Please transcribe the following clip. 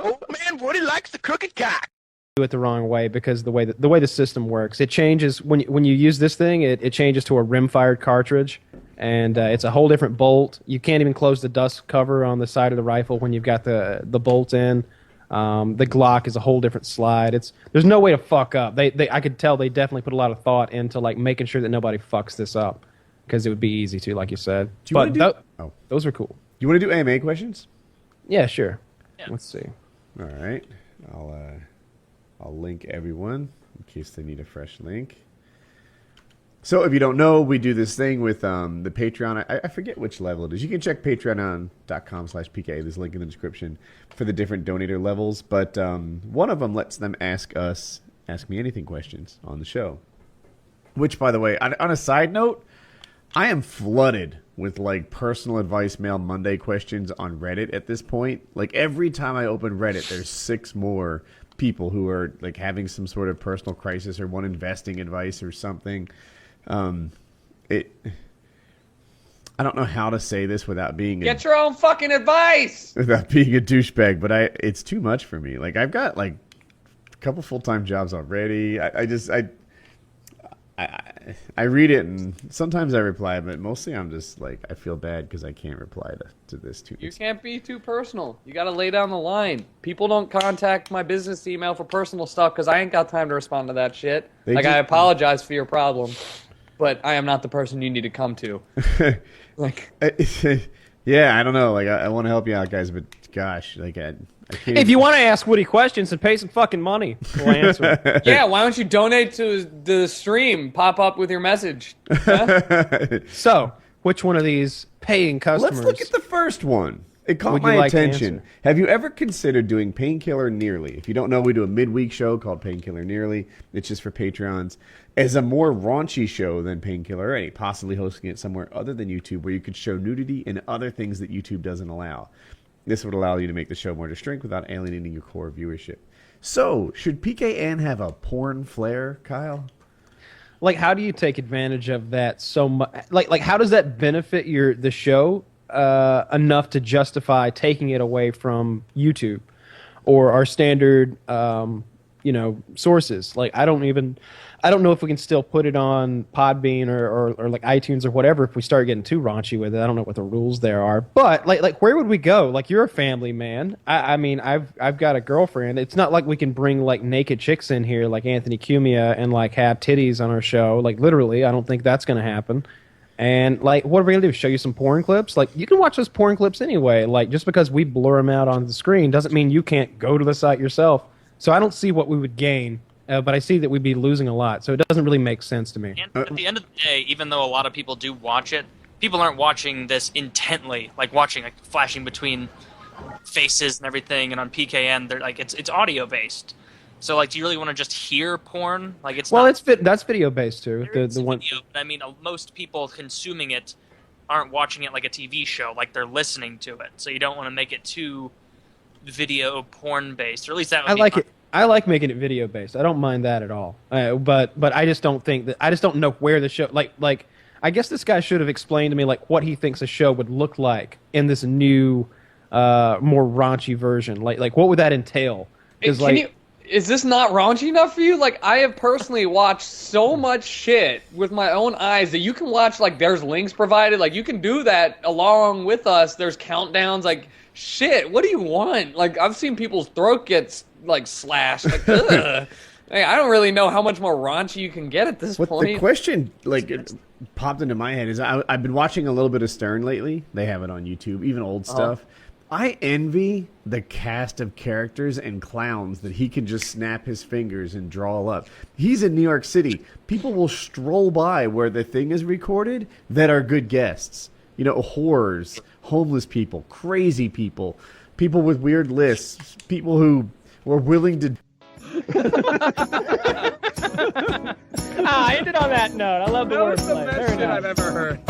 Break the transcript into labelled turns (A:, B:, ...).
A: Old man Woody likes the crooked cock.
B: Do it the wrong way because the way the system works, it changes when you use this thing. It changes to a rim-fired cartridge, and it's a whole different bolt. You can't even close the dust cover on the side of the rifle when you've got the bolt in. The Glock is a whole different slide. There's no way to fuck up. I could tell they definitely put a lot of thought into like making sure that nobody fucks this up because it would be easy to, like you said. Those are cool.
C: You want to do AMA questions?
B: Yeah, sure.
D: Yeah.
B: Let's see.
C: All right, I'll link everyone in case they need a fresh link. So if you don't know, we do this thing with the Patreon. I forget which level it is. You can check patreon.com/PKA. There's a link in the description for the different donator levels. But one of them lets them ask me anything questions on the show. Which, by the way, on a side note, I am flooded with like personal advice mail Monday questions on Reddit at this point. Like every time I open Reddit, there's 6 more people who are like having some sort of personal crisis or want investing advice or something. I don't know how to say this without being
E: get your own fucking advice
C: without being a douchebag, but it's too much for me. Like I've got like a couple full-time jobs already. I read it and sometimes I reply, but mostly I'm just like I feel bad because I can't reply to this too.
E: You can't be too personal. You got to lay down the line. People don't contact my business email for personal stuff because I ain't got time to respond to that shit. I apologize for your problem, but I am not the person you need to come to. Like,
C: yeah, I don't know. Like I want to help you out, guys, but gosh, like I can't.
B: If you want to ask Woody questions, then pay some fucking money. We'll answer.
E: Yeah, why don't you donate to the stream? Pop up with your message. Huh?
B: So, which one of these paying customers?
C: Let's look at the first one. It caught my attention. Have you ever considered doing Painkiller Nearly? If you don't know, we do a midweek show called Painkiller Nearly. It's just for Patreons. As a more raunchy show than Painkiller already, possibly hosting it somewhere other than YouTube where you could show nudity and other things that YouTube doesn't allow. This would allow you to make the show more distinct without alienating your core viewership. So, should PKN have a porn flair, Kyle?
B: Like, how do you take advantage of that so much? Like, how does that benefit the show enough to justify taking it away from YouTube or our standard, sources? Like, I don't know if we can still put it on Podbean or like iTunes or whatever if we start getting too raunchy with it. I don't know what the rules there are. But like where would we go? Like, you're a family man. I mean, I've got a girlfriend. It's not like we can bring like naked chicks in here like Anthony Cumia and like have titties on our show. Like, literally, I don't think that's going to happen. And like, what are we going to do? Show you some porn clips? Like, you can watch those porn clips anyway. Like, just because we blur them out on the screen doesn't mean you can't go to the site yourself. So I don't see what we would gain. But I see that we'd be losing a lot, so it doesn't really make sense to me.
D: And at the end of the day, even though a lot of people do watch it, people aren't watching this intently, like flashing between faces and everything. And on PKN, they're like it's audio based. So like, do you really want to just hear porn? Like
B: that's video based too.
D: The one. Video, but I mean, most people consuming it aren't watching it like a TV show. Like, they're listening to it. So you don't want to make it too video porn based, or at least that would be
B: I like making it video based. I don't mind that at all. But I just don't think that. I just don't know where the show. Like I guess this guy should have explained to me like what he thinks a show would look like in this new, more raunchy version. Like what would that entail?
E: Is this not raunchy enough for you? Like, I have personally watched so much shit with my own eyes that you can watch. Like, there's links provided. Like, you can do that along with us. There's countdowns. Like, shit. What do you want? Like, I've seen people's throat get like slashed. Like, ugh. Hey, I don't really know how much more raunchy you can get at this point.
C: The question, it popped into my head is I've been watching a little bit of Stern lately. They have it on YouTube, even old stuff. I envy the cast of characters and clowns that he can just snap his fingers and draw up. He's in New York City. People will stroll by where the thing is recorded that are good guests. You know, whores, homeless people, crazy people, people with weird lists, people who were willing to...
B: I ended on that note. I love the wordplay.
E: That was the best shit I've ever heard.